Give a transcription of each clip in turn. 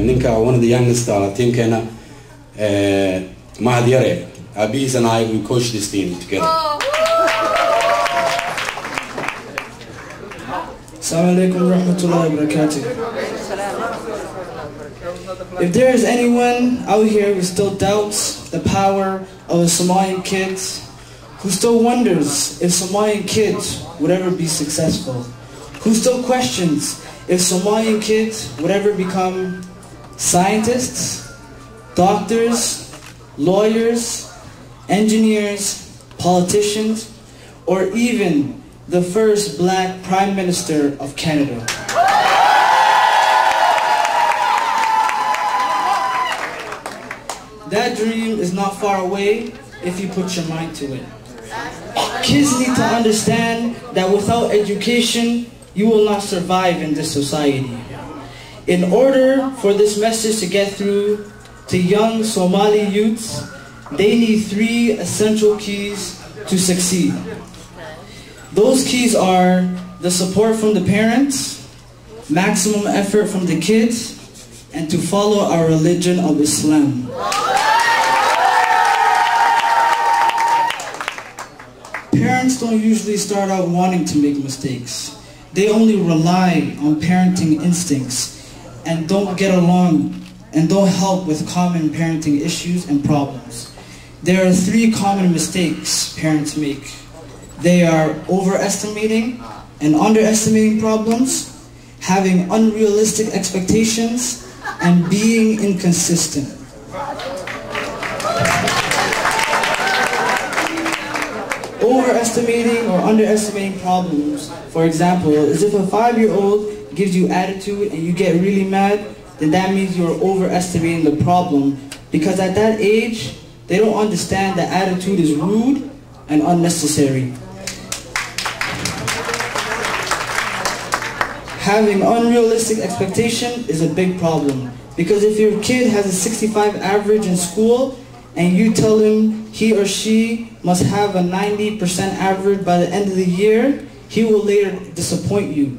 Ninka, one of the youngest teamkeena, Mahad Yare. Abis and I, we coach this team together. Assalamu alaikum wa rahmatullahi wa barakatuh. If there is anyone out here who still doubts the power of the Somalian kids, who still wonders if Somalian kids would ever be successful, who still questions if Somalian kids would ever become scientists, doctors, lawyers, engineers, politicians, or even the first black Prime Minister of Canada. That dream is not far away if you put your mind to it. Kids need to understand that without education, you will not survive in this society. In order for this message to get through to young Somali youths, they need 3 essential keys to succeed. Those keys are the support from the parents, maximum effort from the kids, and to follow our religion of Islam. Parents don't usually start out wanting to make mistakes. They only rely on parenting instincts and don't get along and don't help with common parenting issues and problems. There are 3 common mistakes parents make. They are overestimating and underestimating problems, having unrealistic expectations, and being inconsistent. Overestimating or underestimating problems, for example, is if a 5-year-old gives you attitude and you get really mad, then that means you're overestimating the problem, because at that age, they don't understand that attitude is rude and unnecessary. Having unrealistic expectation is a big problem, because if your kid has a 65 average in school and you tell him he or she must have a 90% average by the end of the year, he will later disappoint you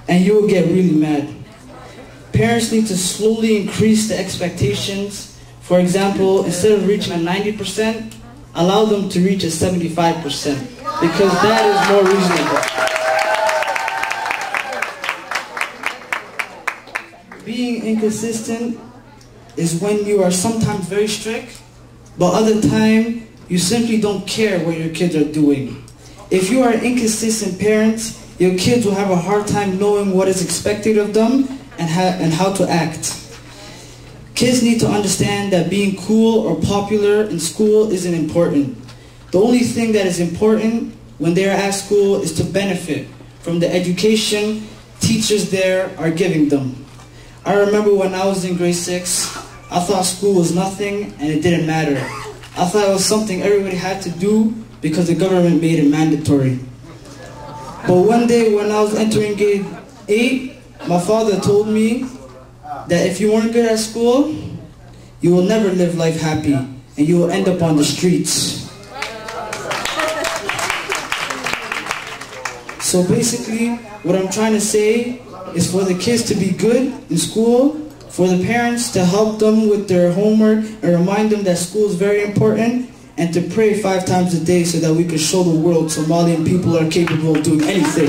and you will get really mad. Parents need to slowly increase the expectations. For example, instead of reaching a 90%, allow them to reach a 75%, because that is more reasonable. Being inconsistent is when you are sometimes very strict, but other time you simply don't care what your kids are doing. If you are inconsistent parents, your kids will have a hard time knowing what is expected of them and how to act. Kids need to understand that being cool or popular in school isn't important. The only thing that is important when they are at school is to benefit from the education teachers there are giving them. I remember when I was in grade 6, I thought school was nothing and it didn't matter. I thought it was something everybody had to do because the government made it mandatory. But one day when I was entering grade 8, my father told me that if you weren't good at school, you will never live life happy and you will end up on the streets. So basically, what I'm trying to say is for the kids to be good in school, for the parents to help them with their homework and remind them that school is very important, and to pray 5 times a day so that we can show the world Somalian people are capable of doing anything.